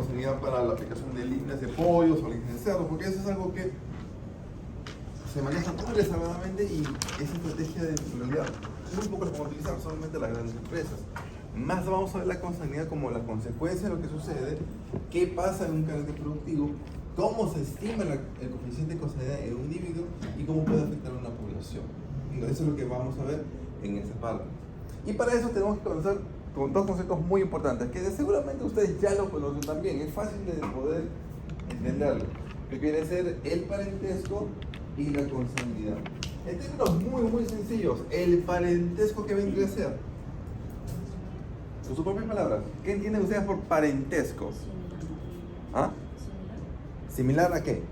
consanguinidad para la aplicación de líneas de pollos o líneas de cerdo, porque eso es algo que se maneja muy reservadamente y esa estrategia de realidad muy poco la podemos utilizar, solamente las grandes empresas. Más vamos a ver la consanguinidad como la consecuencia de lo que sucede, qué pasa en un carácter productivo, cómo se estima el coeficiente de consanguinidad en un individuo y cómo puede afectar a una población. Eso es lo que vamos a ver en esta parte. Y para eso tenemos que conocer dos conceptos muy importantes, que seguramente ustedes ya lo conocen también, es fácil de poder entenderlo, que quiere ser el parentesco y la consanguinidad. En términos muy sencillos, el parentesco, ¿qué vendría a ser? Con sus propias palabras, ¿qué entienden ustedes por parentesco? ¿Ah? ¿Similar a qué?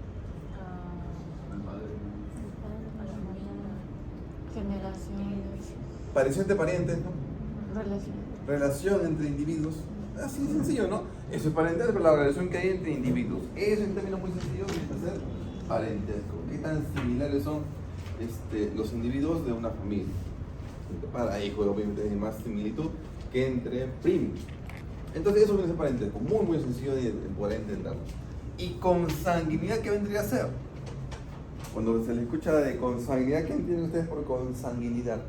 Generaciones. Parecido entre parientes, ¿no? Relación entre individuos. Así de sencillo, ¿no? Eso es parentesco, la relación que hay entre individuos. Eso en términos muy sencillos viene a ser parentesco. ¿Qué tan similares son los individuos de una familia? Entre padre e hijo, obviamente hay más similitud que entre primos. Entonces eso viene a ser parentesco, muy sencillo de poder entenderlo. ¿Y consanguinidad qué vendría a ser? Cuando se le escucha de consanguinidad, ¿qué entienden ustedes por consanguinidad?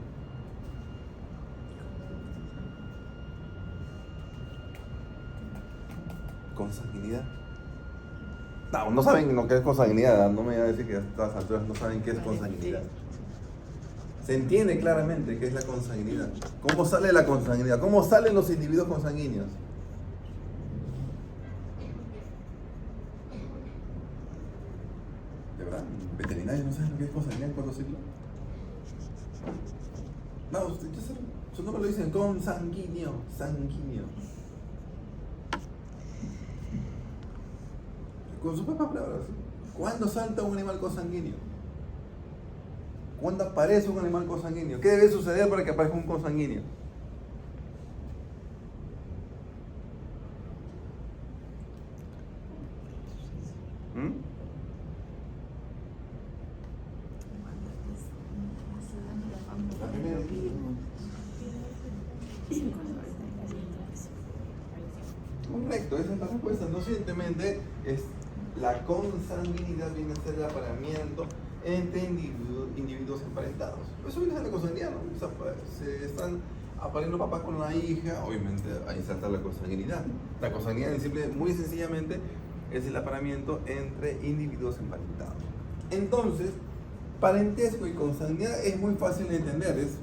Consanguinidad. No saben lo que es consanguinidad, no me voy a decir que a estas alturas no saben qué es consanguinidad. Se entiende claramente qué es la consanguinidad. ¿Cómo sale la consanguinidad? ¿Cómo salen los individuos consanguíneos? ¿De verdad? ¿Veterinarios no saben lo que es consanguinidad en cuarto ciclo? No, usted ya sabe. Su nombre lo dicen consanguíneo, sanguíneo. Con sus propias palabras. ¿Cuándo salta un animal consanguíneo? ¿Cuándo aparece un animal consanguíneo? ¿Qué debe suceder para que aparezca un consanguíneo? Correcto, esa es la respuesta. No simplemente es la consanguinidad, viene a ser el apareamiento entre individuos emparentados. Eso viene a ser la consanguinidad, ¿no? O sea, se están apareando papás con la hija, obviamente ahí salta la consanguinidad. La consanguinidad muy sencillamente es el apareamiento entre individuos emparentados. Entonces, parentesco y consanguinidad es muy fácil de entender, es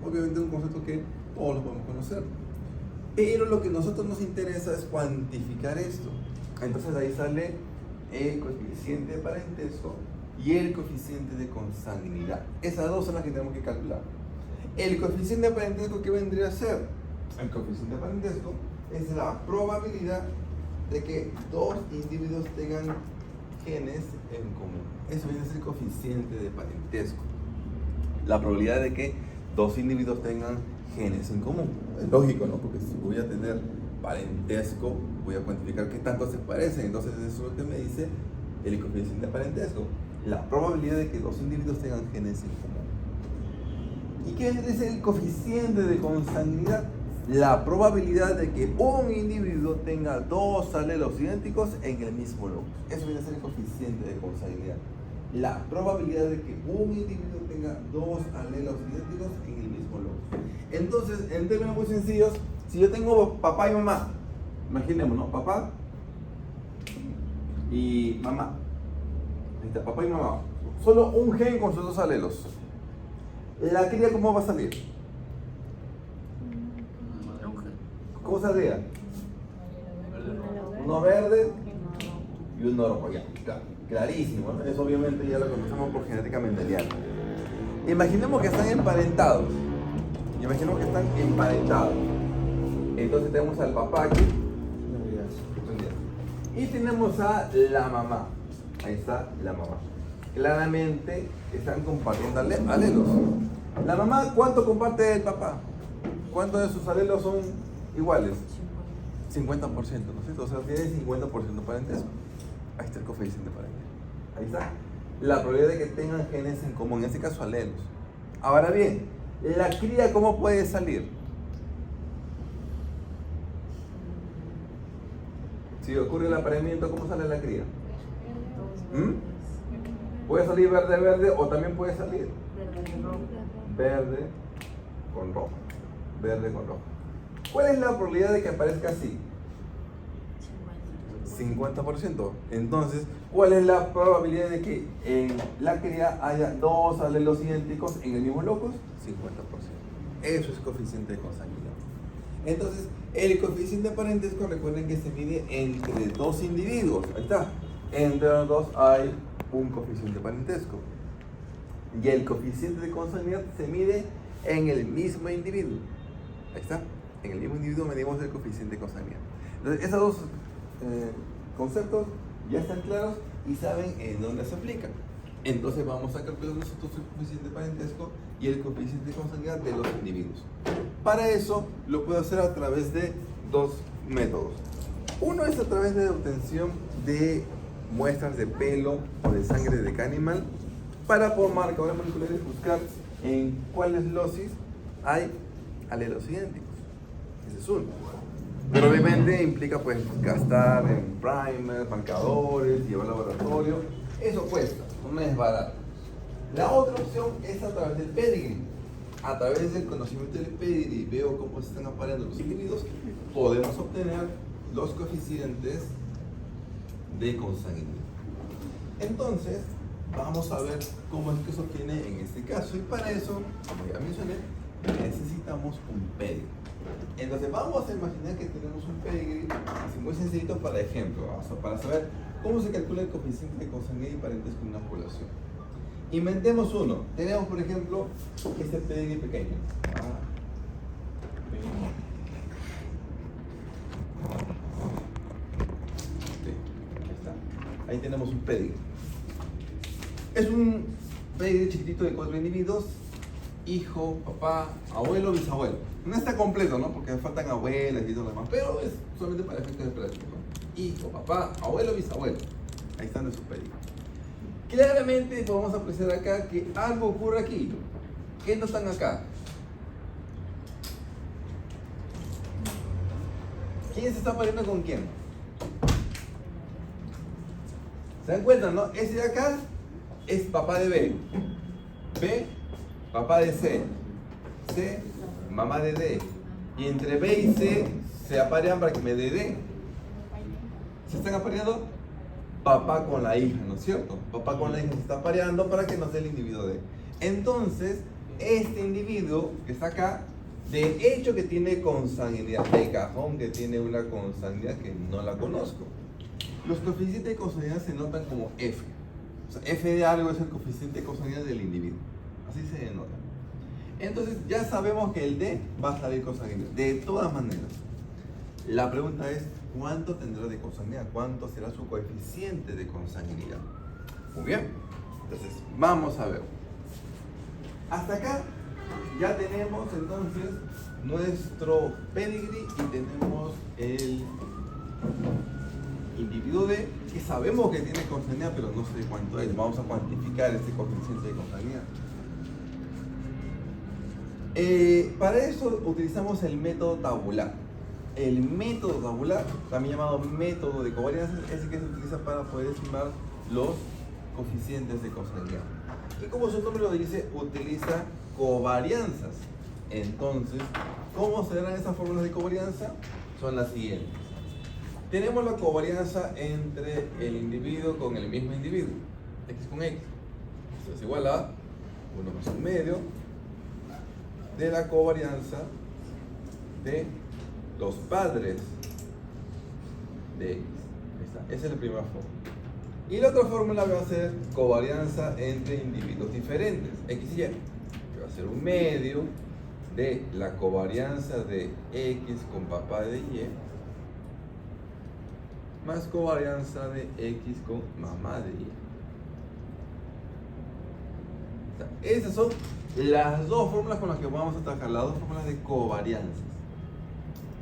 obviamente un concepto que todos lo podemos conocer. Pero lo que a nosotros nos interesa es cuantificar esto. Entonces ahí sale el coeficiente de parentesco y el coeficiente de consanguinidad. Esas dos son las que tenemos que calcular. El coeficiente de parentesco, ¿qué vendría a ser? El coeficiente de parentesco es la probabilidad de que dos individuos tengan genes en común. Eso viene a ser el coeficiente de parentesco. La probabilidad de que dos individuos tengan genes en común. Es lógico, ¿no? Porque si voy a tener parentesco, voy a cuantificar qué tanto se parecen. Entonces eso es lo que me dice el coeficiente de parentesco. La probabilidad de que dos individuos tengan genes en común. ¿Y qué es el coeficiente de consanguinidad? La probabilidad de que un individuo tenga dos alelos idénticos en el mismo locus. Eso viene a ser el coeficiente de consanguinidad. La probabilidad de que un individuo tenga dos alelos idénticos en el mismo locus. Entonces, en términos muy sencillos, si yo tengo papá y mamá, imaginemos, ¿no? Papá y mamá. Ahí está, papá y mamá. Solo un gen con sus dos alelos. ¿La cría cómo va a salir? ¿Cómo saldría? Uno verde y uno rojo. Ya, clarísimo, ¿no? Eso obviamente ya lo conocemos por genética mendeliana. Imaginemos que están emparentados. Imaginemos que están emparentados. Entonces tenemos al papá aquí. Y tenemos a la mamá. Ahí está la mamá. Claramente están compartiendo alelos. La mamá, ¿cuánto comparte del papá? ¿Cuántos de sus alelos son iguales? 50%, ¿no es cierto? O sea, tiene 50% parentesco. Ahí está el coeficiente parentesco. Ahí está. La probabilidad de que tengan genes en común, en este caso alelos. Ahora bien, ¿la cría cómo puede salir? si ocurre el apareamiento, ¿cómo sale la cría? Puede salir verde, verde, o también puede salir verde con rojo. Verde con rojo. ¿Cuál es la probabilidad de que aparezca así? 50%. Entonces, ¿cuál es la probabilidad de que en la cría haya dos alelos idénticos en el mismo locus? 50%. Eso es coeficiente de consanguinidad. Entonces, el coeficiente de parentesco, recuerden que se mide entre dos individuos. Ahí está. Entre los dos hay un coeficiente de parentesco. Y el coeficiente de consanguinidad se mide en el mismo individuo. Ahí está. En el mismo individuo medimos el coeficiente de consanguinidad. Entonces, esos dos conceptos ya están claros y saben en dónde se aplican. Entonces vamos a calcular nosotros el coeficiente de parentesco y el coeficiente de consanguinidad de los individuos. Para eso lo puedo hacer a través de dos métodos. Uno es a través de obtención de muestras de pelo o de sangre de cada animal para por marcadores moleculares buscar en cuáles losis hay alelos idénticos. Ese es uno. Pero obviamente implica pues gastar en primers, marcadores, llevar al laboratorio. Eso cuesta, no es barato. La otra opción es a través del pedigree. A través del conocimiento del pedigree, veo cómo se están apareando los individuos, podemos obtener los coeficientes de consanguinidad. Entonces, vamos a ver cómo es que se obtiene en este caso. Y para eso, como ya mencioné, necesitamos un pedigree. Entonces vamos a imaginar que tenemos un pedigree, así muy sencillito para ejemplo, para saber cómo se calcula el coeficiente de consanguinidad y parentesco en una población. Inventemos uno. Tenemos, por ejemplo, este pedigree pequeño. Ahí está. Ahí tenemos un pedigree. Es un pedigree chiquitito de 4 individuos. Hijo, papá, abuelo, bisabuelo. No está completo, ¿no? Porque faltan abuelas y todo lo demás, pero es solamente para efectos de práctica, ¿no? Hijo, papá, abuelo, bisabuelo. Ahí están en su pedigree. Claramente podemos apreciar acá que algo ocurre aquí. ¿Qué no están acá? ¿Quién se está pariendo con quién? ¿Se dan cuenta, no? Ese de acá es papá de B. B, papá de C. C, mamá de D. Y entre B y C se aparean para que me dé D. ¿Se están apareando? Papá con la hija, ¿no es cierto? Papá con la hija se está apareando para que nos dé el individuo D. Entonces, este individuo que está acá, de hecho que tiene consanguinidad, de cajón que tiene una consanguinidad que no la conozco. Los coeficientes de consanguinidad se notan como F. O sea, F de algo es el coeficiente de consanguinidad del individuo. Así se denota. Entonces ya sabemos que el D va a salir consanguíneo, de todas maneras. La pregunta es, ¿cuánto tendrá de consanguinidad? ¿Cuánto será su coeficiente de consanguinidad? Muy bien, entonces vamos a ver. Hasta acá ya tenemos entonces nuestro pedigree y tenemos el individuo D, que sabemos que tiene consanguinidad, pero no sé cuánto es. Vamos a cuantificar este coeficiente de consanguinidad. Para eso utilizamos el método tabular. El método tabular, también llamado método de covarianza, es el que se utiliza para poder estimar los coeficientes de consanguinidad. Y como su nombre lo dice, utiliza covarianzas. Entonces, ¿cómo se dan esas fórmulas de covarianza? Son las siguientes. Tenemos la covarianza entre el individuo con el mismo individuo, X con X. Esto es igual a 1 más 1 medio de la covarianza de los padres de X. Esa es la primera fórmula. Y la otra fórmula va a ser covarianza entre individuos diferentes, X y Y, que va a ser 1 medio de la covarianza de X con papá de Y más covarianza de X con mamá de Y. Esas son las dos fórmulas con las que vamos a trabajar, las dos fórmulas de covarianzas.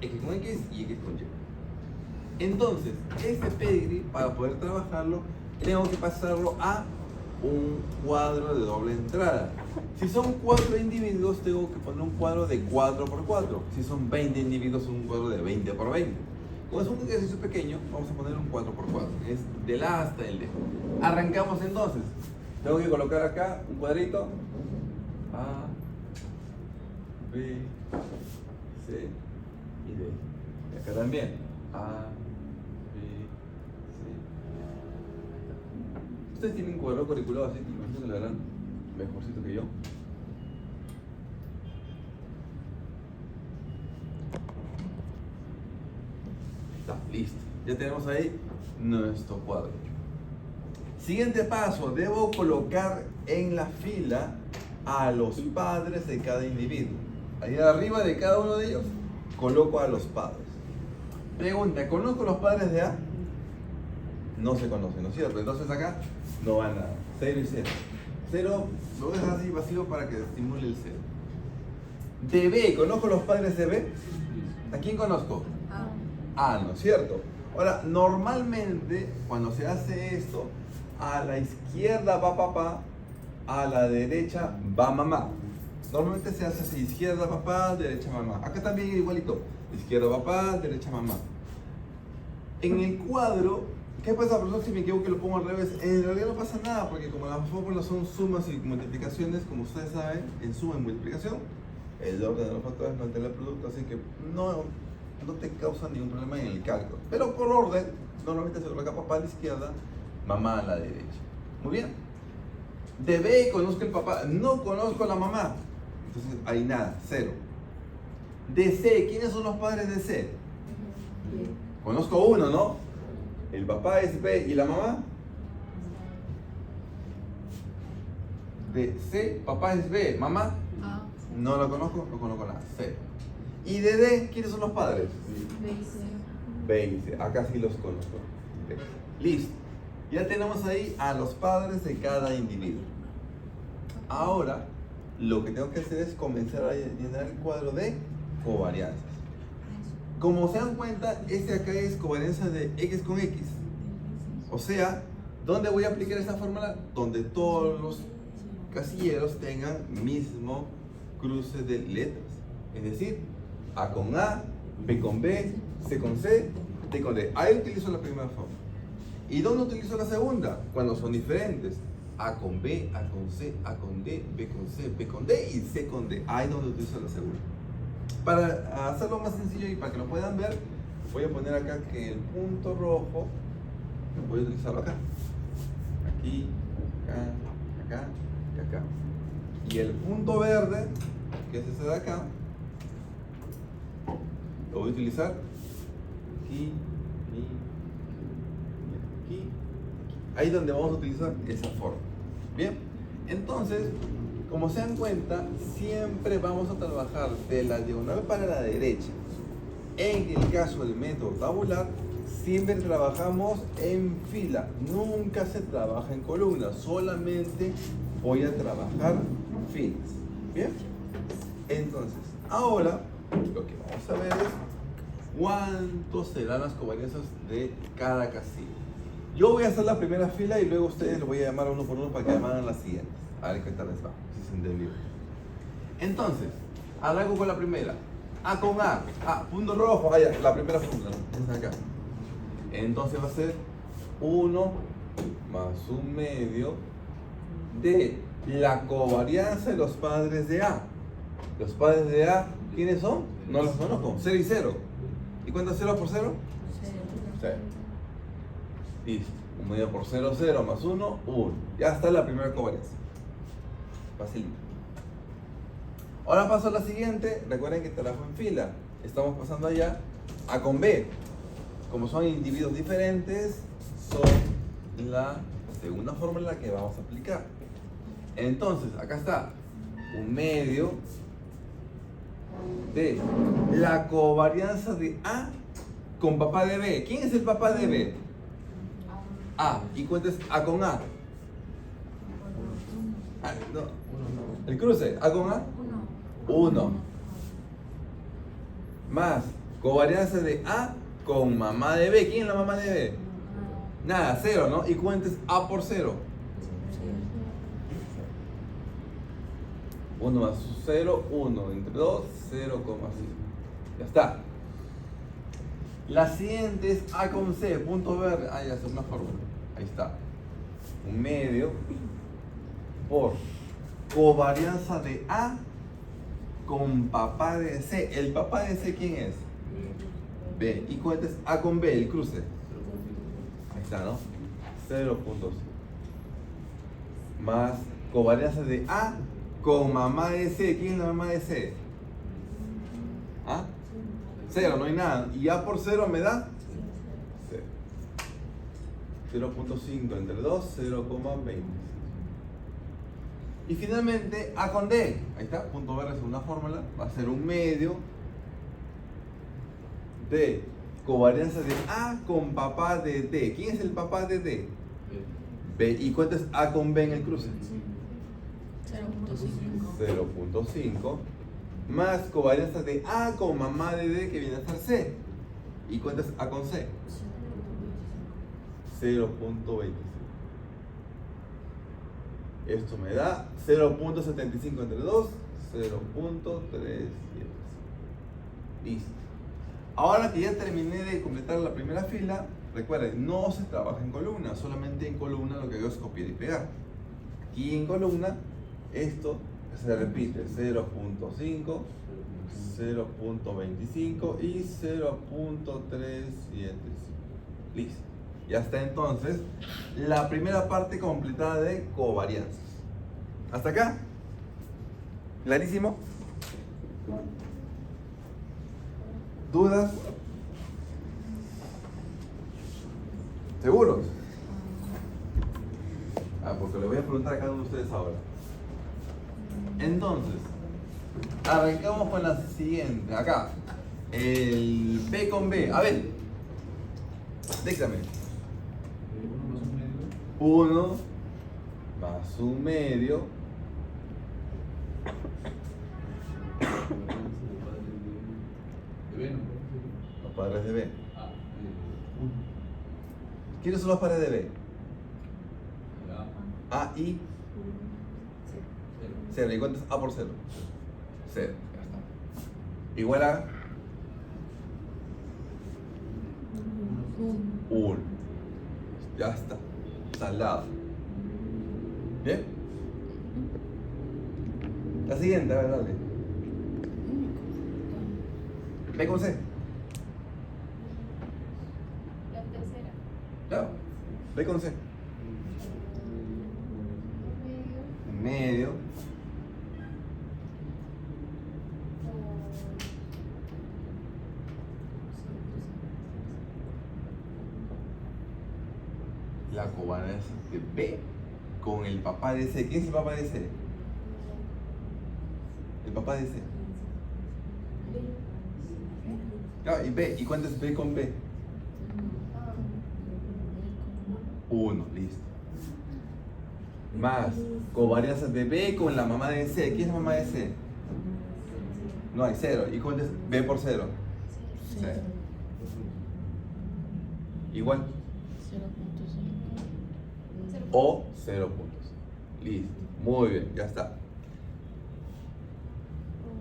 X con X y X con Y. Entonces, este pedigree, para poder trabajarlo, tengo que pasarlo a un cuadro de doble entrada. Si son 4 individuos, tengo que poner un cuadro de 4 por 4. Si son 20 individuos, un cuadro de 20 por 20. Como es un ejercicio pequeño, vamos a poner un 4x4. Es del A hasta el D. Arrancamos entonces. Tengo que colocar acá un cuadrito. A, B, C y D. Y acá también. A, B, C. Ustedes tienen un cuadro curriculado así, que imagino que lo harán mejorcito que yo. Está, listo. Ya tenemos ahí nuestro cuadro. Siguiente paso, debo colocar en la fila a los padres de cada individuo. Ahí arriba de cada uno de ellos, coloco a los padres. Pregunta, ¿conozco los padres de A? No se conocen, ¿no es cierto? Entonces acá no va nada. 0 y 0. 0 lo dejas así vacío para que estimule el 0. De B, ¿conozco los padres de B? ¿A quién conozco? A, ¿no es cierto? Ahora, normalmente cuando se hace esto, a la izquierda va papá, a la derecha va mamá. Normalmente se hace así, izquierda papá, derecha mamá. Acá también igualito, izquierda papá, derecha mamá. En el cuadro, ¿qué pasa, profesor, si me equivoco que lo pongo al revés? En realidad no pasa nada, porque como las fórmulas son sumas y multiplicaciones, como ustedes saben, en suma y multiplicación, el orden de los factores no altera el producto, así que no te causa ningún problema en el cálculo. Pero por orden, normalmente se coloca papá a la izquierda, mamá a la derecha. Muy bien. De B conozco el papá, no conozco a la mamá. Entonces ahí nada, 0. De C, ¿quiénes son los padres de C? Conozco uno, ¿no? El papá es B y la mamá. De C, papá es B, mamá. No lo conozco, no conozco nada. 0. Y de D, ¿quiénes son los padres? B y C. Acá sí los conozco. Listo. Ya tenemos ahí a los padres de cada individuo. Ahora, lo que tengo que hacer es comenzar a llenar el cuadro de covarianzas. Como se dan cuenta, este acá es covarianza de X con X. O sea, ¿dónde voy a aplicar esta fórmula? Donde todos los casilleros tengan mismo cruce de letras. Es decir, A con A, B con B, C con C, D con D. Ahí utilizo la primera fórmula. ¿Y dónde utilizo la segunda? Cuando son diferentes. A con B, A con C, A con D, B con C, B con D y C con D. Ahí es donde utilizo la segunda. Para hacerlo más sencillo y para que lo puedan ver, voy a poner acá que el punto rojo, voy a utilizarlo acá. Aquí, acá, acá y acá. Y el punto verde, que es ese de acá, lo voy a utilizar aquí, aquí. Ahí es donde vamos a utilizar esa forma. Bien, entonces, como se dan cuenta, siempre vamos a trabajar de la diagonal para la derecha. En el caso del método tabular, siempre trabajamos en fila, nunca se trabaja en columna, solamente voy a trabajar filas. Bien, entonces, ahora lo que vamos a ver es cuántos serán las covarianzas de cada casilla. Yo voy a hacer la primera fila y luego ustedes los voy a llamar uno por uno para que llamen las siguientes. A ver qué tal les va, si se entendió. Entonces, arranco con la primera. A con A. Punto rojo. Ya, la primera fórmula. Es acá. Entonces va a ser 1 más 1 medio de la covarianza de los padres de A. Los padres de A, ¿quiénes son? No los conozco. 0 y 0. ¿Y cuánto es 0 por 0? 0. Listo. 1 medio por 0, 0 más 1, 1. Ya está la primera covarianza. Facilito. Ahora paso a la siguiente. Recuerden que trabajo en fila. Estamos pasando allá A con B. Como son individuos diferentes, son la segunda fórmula que vamos a aplicar. Entonces, acá está 1 medio de la covarianza de A con papá de B. ¿Quién es el papá de B? A. ¿Y cuánto es A con A? No. El cruce, A con A. 1. Más covarianza de A con mamá de B. ¿Quién es la mamá de B? Nada, 0, ¿no? ¿Y cuánto es A por 0? 1 más 0, 1 entre 2, 0,5. Ya está. La siguiente es A con C, punto verde. Ah, ya es una fórmula. Ahí está. 1/2 por covarianza de A con papá de C. ¿El papá de C quién es? B. ¿Y cuánto es A con B, el cruce? Ahí está, ¿no? 0.5. Más covarianza de A con mamá de C. ¿Quién es la mamá de C? ¿Ah? 0, no hay nada. Y A por 0 me da 0. 0.5 entre 2, 0,20. Y finalmente A con D. Ahí está, punto verde es una fórmula. Va a ser 1/2 de covarianza de A con papá de D. ¿Quién es el papá de D? B. ¿Y cuánto es A con B en el cruce? 0.5 más covarianza de A con mamá de D, que viene a ser C. ¿Y cuánto es A con C? 0.25. Esto me da 0.75 entre 2, 0.37. Listo. Ahora que ya terminé de completar la primera fila, recuerden, no se trabaja en columna, solamente en columna lo que hago es copiar y pegar. Aquí en columna, esto se repite 0.5, 0.25 y 0.375. Listo. Ya está entonces la primera parte completada de covarianzas. ¿Hasta acá? ¿Clarísimo? ¿Dudas? ¿Seguros? Porque le voy a preguntar a cada uno de ustedes ahora. Entonces, arrancamos con la siguiente. Acá, el B con B. A ver, déjame. 1 más 1/2 los padres de B. ¿Quiénes son los padres de B? A y 0. ¿Y cuánto es A por 0? 0. Ya está. Igual a 1. Ya está. Salado. ¿Bien? La siguiente, a ver, dale. B con C. La tercera. Claro. B con C. 1/2 la covarianza de B con el papá de C. ¿Quién es el papá de C? El papá de C. Claro, y B. ¿Y cuánto es B con B? 1, listo. Más covarianza de B con la mamá de C. ¿Quién es la mamá de C? No hay 0. ¿Y cuánto es B por 0? 0. Igual. 0.5. O 0 puntos. Listo. Muy bien, ya está.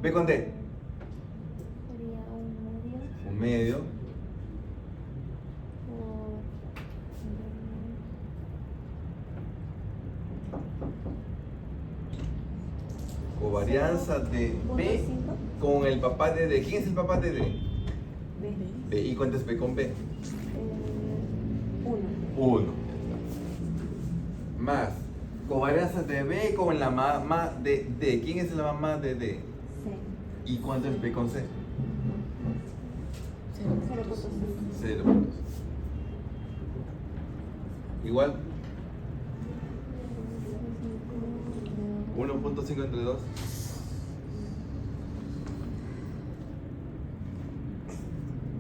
B con D. Sería 1/2 1/2 covarianza de B con el papá de D. ¿Quién es el papá de D? B. B. ¿Y cuánto es B con B? 1. 1. Más covarianza de B con la mamá de D. ¿Quién es la mamá de D? C. ¿Y cuánto es B con C? 0.5. 0 puntos. Igual. 1.5 entre 2.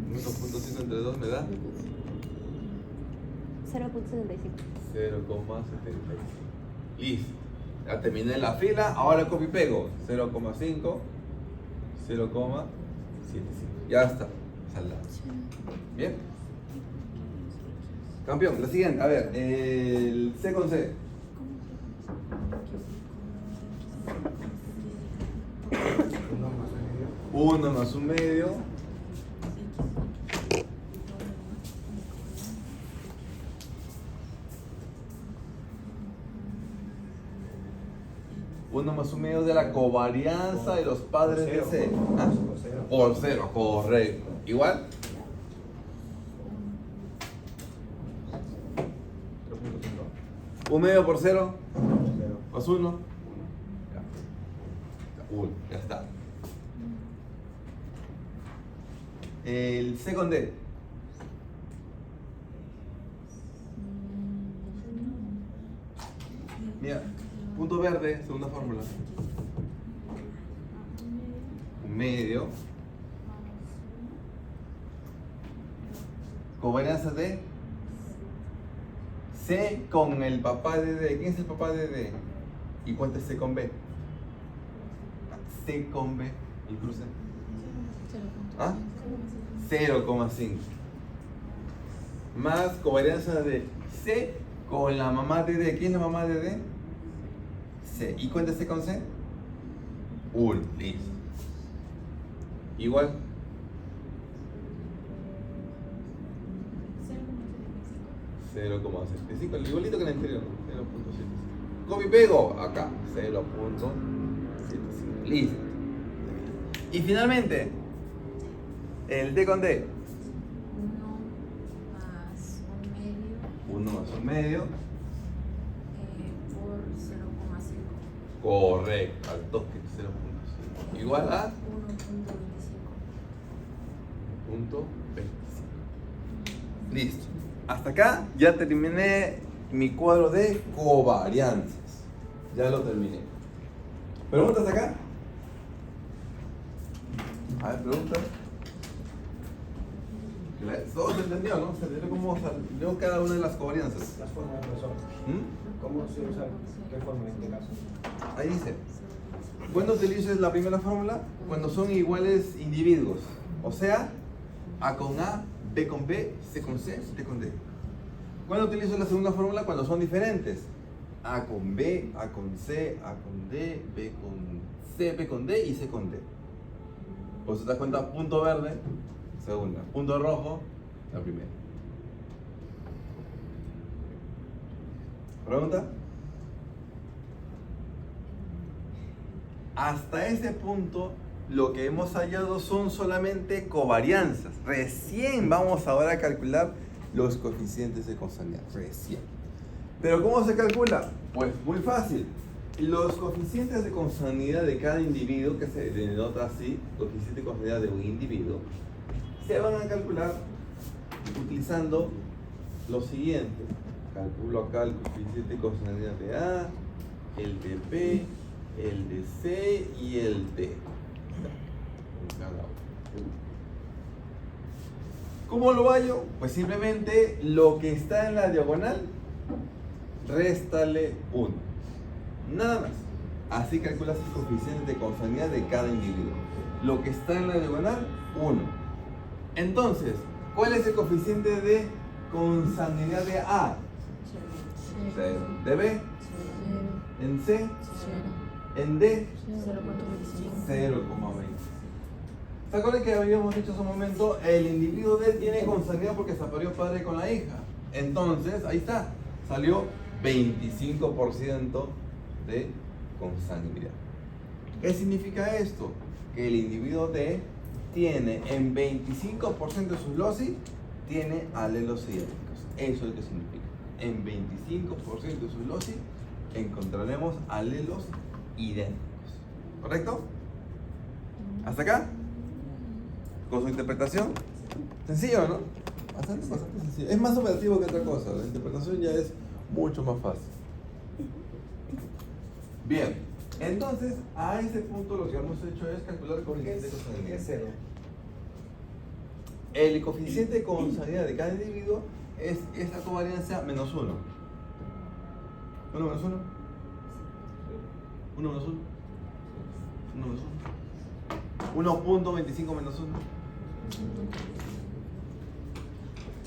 1.5 entre 2 me da 0.75. 0,75. Listo. Ya terminé la fila. Ahora copio y pego. 0,5. 0,75. Ya está. Saldado. Bien. Campeón. La siguiente. A ver. El C con C. 1 más 1/2 1 más 1 medio de la covarianza de los padres de C. ¿Ah? Por cero. Por 0, correcto. Igual. 0.5. 1 medio por 0 Cero. más 1. 1. 1, ya está. El C con D. Mira, punto verde, segunda fórmula. 1 medio. Covarianza de C con el papá de D. ¿Quién es el papá de D? ¿Y cuánto es C con B? C con B. ¿Y cruce? ¿Ah? 0,5. Más covarianza de C con la mamá de D. ¿Quién es la mamá de D? C. ¿Y cuánto es C con C? 1. Listo. Igual. 0,75. Igualito que en el anterior. 0.75. Copy y pego. Acá. 0.75. Listo. Y finalmente, el D con D. 1 más 1 medio 1 más 1 medio. por 0,5. Correcto. Al toque. 0.5. Igual a 1.25. 0.25. Listo. Hasta acá ya terminé mi cuadro de covarianzas. Ya lo terminé. ¿Preguntas acá? A ver, preguntas. Todo se entendió, ¿no? Se entendió cómo salió cada una de las covarianzas. Las formas, profesor. ¿Mm? ¿Cómo se usa? ¿Qué forma en este caso? Ahí dice. ¿Cuándo utilizas la primera fórmula? Cuando son iguales individuos. O sea, A con A, B con B, C con C, D con D. ¿Cuándo utilizo la segunda fórmula? Cuando son diferentes. A con B, A con C, A con D, B con C, B con D y C con D. Pues te das cuenta, punto verde, segunda. Punto rojo, la primera. ¿Pregunta? Hasta ese punto, lo que hemos hallado son solamente covarianzas. Recién vamos ahora a calcular los coeficientes de consanguinidad. Recién. ¿Pero cómo se calcula? Pues muy fácil. Los coeficientes de consanguinidad de cada individuo, que se denota así, coeficiente de consanguinidad de un individuo, se van a calcular utilizando lo siguiente. Calculo acá el coeficiente de consanguinidad de A, el de B, el de C y el D. ¿Cómo lo hallo? Pues simplemente lo que está en la diagonal, réstale 1. Nada más. Así calculas el coeficiente de consanguinidad de cada individuo. Lo que está en la diagonal, 1. Entonces, ¿cuál es el coeficiente de consanguinidad de A? 0. ¿De B? ¿En C? ¿En D? 0,20. ¿Se acuerdan que habíamos dicho hace un momento? El individuo D tiene consanguinidad porque se apareó padre con la hija. Entonces, ahí está. Salió 25% de consanguinidad. ¿Qué significa esto? Que el individuo D tiene en 25% de sus loci, tiene alelos idénticos. Eso es lo que significa. En 25% de sus loci encontraremos alelos idénticos. ¿Correcto? ¿Hasta acá? ¿Con su interpretación? Sencillo, ¿no? Bastante sencillo. Es más operativo que otra cosa. La interpretación ya es mucho más fácil. Bien, entonces a ese punto lo que hemos hecho es calcular el coeficiente de ¿Qué consanguinidad. es 0? El coeficiente de consanguinidad de cada individuo es esta covarianza menos 1. 1 menos 1. 1 menos 1. 1 menos 1. 1.25 menos 1.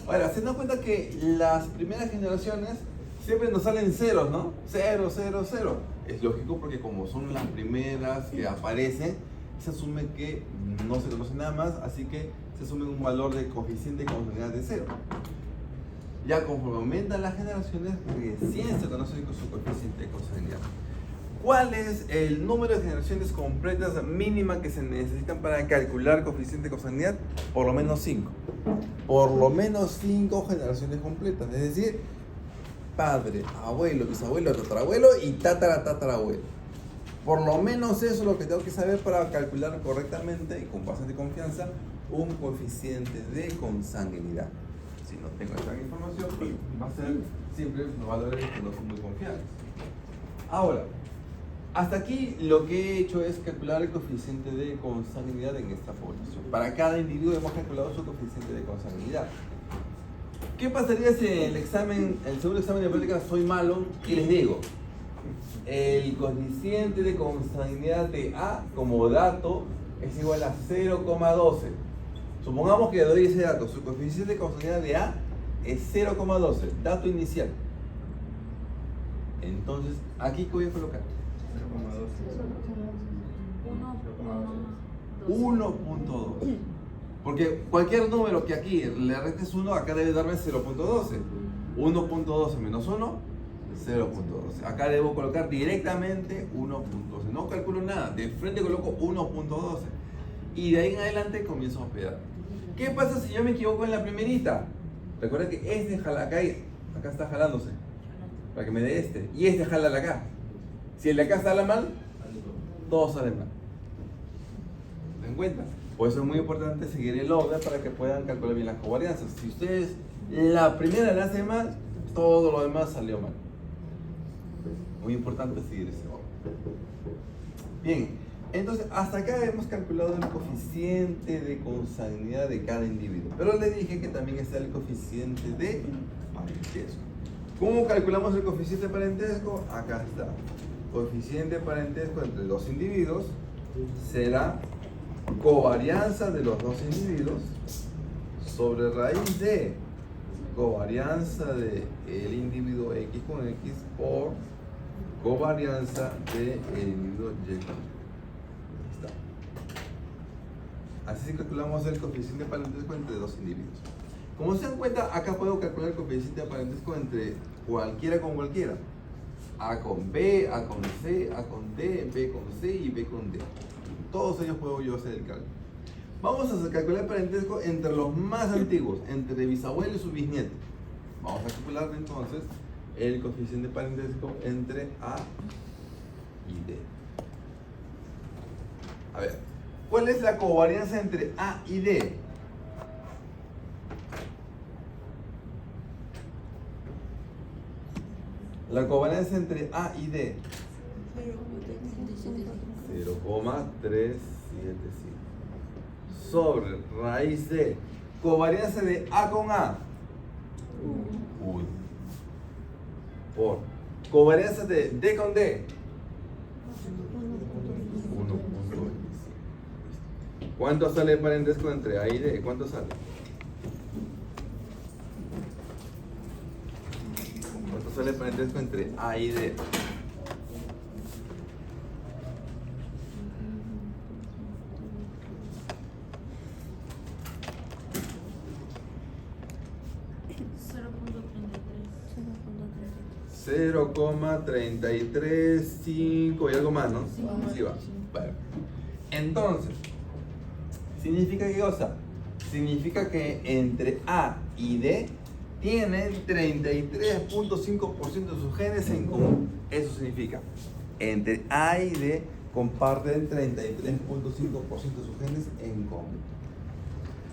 Ahora, se dan cuenta que las primeras generaciones siempre nos salen ceros, ¿no? 0, 0, 0. Es lógico porque como son las primeras que aparecen, se asume que no se conoce nada más, así que se asume un valor de coeficiente de consanguinidad de 0. Ya conforme aumentan las generaciones, recién se conoce su coeficiente de consanguinidad. ¿Cuál es el número de generaciones completas mínima que se necesitan para calcular coeficiente de cosanguinidad? Por lo menos 5. Por lo menos 5 generaciones completas. Es decir, padre, abuelo, bisabuelo, tatarabuelo y tatarabuelo. Por lo menos eso es lo que tengo que saber para calcular correctamente y con bastante confianza un coeficiente de consanguinidad. Si no tengo esta información, pues va a ser siempre los valores que no son muy confiables. Ahora, hasta aquí lo que he hecho es calcular el coeficiente de consanguinidad en esta población. Para cada individuo hemos calculado su coeficiente de consanguinidad. ¿Qué pasaría si en el segundo examen de práctica soy malo y les digo el coeficiente de consanguinidad de A como dato es igual a 0,12? Supongamos que le doy ese dato, su coeficiente de consanguinidad de A es 0,12, dato inicial. Entonces, ¿aquí qué voy a colocar? 1.2. Porque cualquier número que aquí le restes 1, acá debe darme 0.12. 1.12 menos 1, 0.12. Acá debo colocar directamente 1.12. No calculo nada, de frente coloco 1.12. Y de ahí en adelante comienzo a operar. ¿Qué pasa si yo me equivoco en la primerita? Recuerda que este jala acá, acá está jalándose, para que me dé este. Y este jala de acá. Si el de acá sale mal, todo sale mal. ¿Se dan cuenta? Por eso es muy importante seguir el orden para que puedan calcular bien las covarianzas. Si ustedes la primera la hacen mal, todo lo demás salió mal. Muy importante seguir ese orden. Bien, entonces hasta acá hemos calculado el coeficiente de consanguinidad de cada individuo. Pero les dije que también está el coeficiente de parentesco. ¿Cómo calculamos el coeficiente de parentesco? Acá está. Coeficiente de parentesco entre dos individuos será covarianza de los dos individuos sobre raíz de covarianza del individuo X con X por covarianza del individuo Y con Y. Está. Así calculamos el coeficiente de parentesco entre dos individuos. Como se dan cuenta, acá puedo calcular el coeficiente de parentesco entre cualquiera con cualquiera. A con B, A con C, A con D, B con C y B con D. Todos ellos puedo yo hacer el cálculo. Vamos a calcular el parentesco entre los más antiguos, entre bisabuelo y su bisnieto. Vamos a calcular entonces el coeficiente de parentesco entre A y D. A ver, ¿cuál es la covarianza entre A y D? La covarianza entre A y D. 0,375 sobre raíz de covarianza de A con A 1 por covarianza de D con D 1.25. ¿Cuánto sale el parentesco entre A y D? ¿Cuánto sale? ¿Cuánto sale el parentesco entre A y D? $0.335 y algo más, ¿no? Sí va. Bueno. Entonces, ¿significa qué cosa? Significa que entre A y D tienen 33.5% de sus genes en común. Eso significa, entre A y D comparten 33.5% de sus genes en común.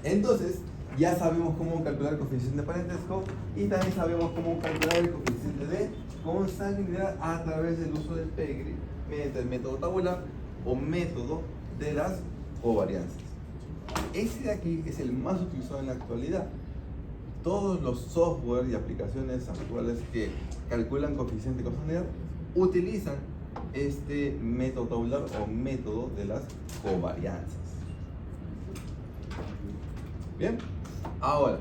Entonces, ya sabemos cómo calcular el coeficiente de parentesco y también sabemos cómo calcular el coeficiente de consanguinidad a través del uso del PEGRI, mediante el método tabular o método de las covarianzas. Ese de aquí es el más utilizado en la actualidad. Todos los software y aplicaciones actuales que calculan coeficiente de consanguinidad utilizan este método tabular o método de las covarianzas. Bien, ahora,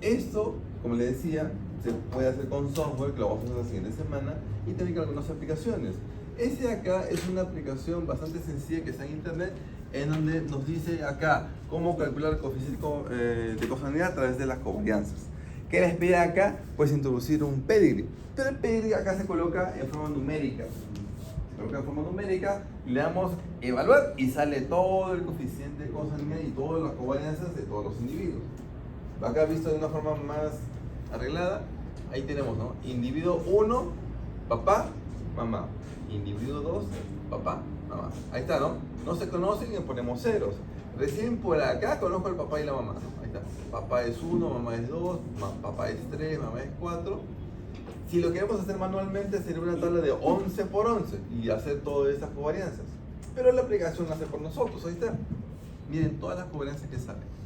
esto, como les decía, se puede hacer con software, que lo vamos a hacer la siguiente semana, y también con algunas aplicaciones. Este de acá es una aplicación bastante sencilla que está en internet, en donde nos dice acá cómo calcular el coeficiente de consanguinidad a través de las covarianzas. ¿Qué les pide acá? Pues introducir un pedigree. Pero el pedigree acá se coloca en forma numérica. Se coloca en forma numérica, le damos evaluar y sale todo el coeficiente de consanguinidad y todas las covarianzas de todos los individuos. Acá visto de una forma más arreglada, ahí tenemos, ¿no? Individuo 1, papá, mamá. Individuo 2, papá, mamá. Ahí está, ¿no? No se conocen y ponemos ceros. Recién por acá conozco al papá y la mamá, ¿no? Ahí está. Papá es 1, mamá es 2, papá es 3, mamá es 4. Si lo queremos hacer manualmente sería una tabla de 11 por 11 y hacer todas estas covarianzas. Pero la aplicación la hace por nosotros, ahí está. Miren todas las covarianzas que salen.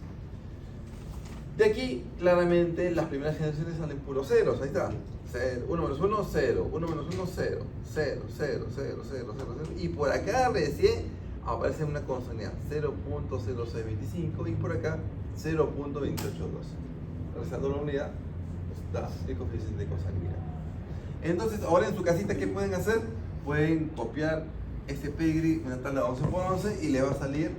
De aquí, claramente, las primeras generaciones salen puros ceros, ahí está. 1 menos 1, 0, 1 menos 1, 0, 0, 0, 0, 0, 0, 0. Y por acá recién aparece una consanguinidad, 0.0625 y por acá 0.282. Realizando la unidad, está el coeficiente de consanguinidad. Entonces, ahora en su casita, ¿qué pueden hacer? Pueden copiar este pedigree, una tabla de 11 por 11 y le va a salir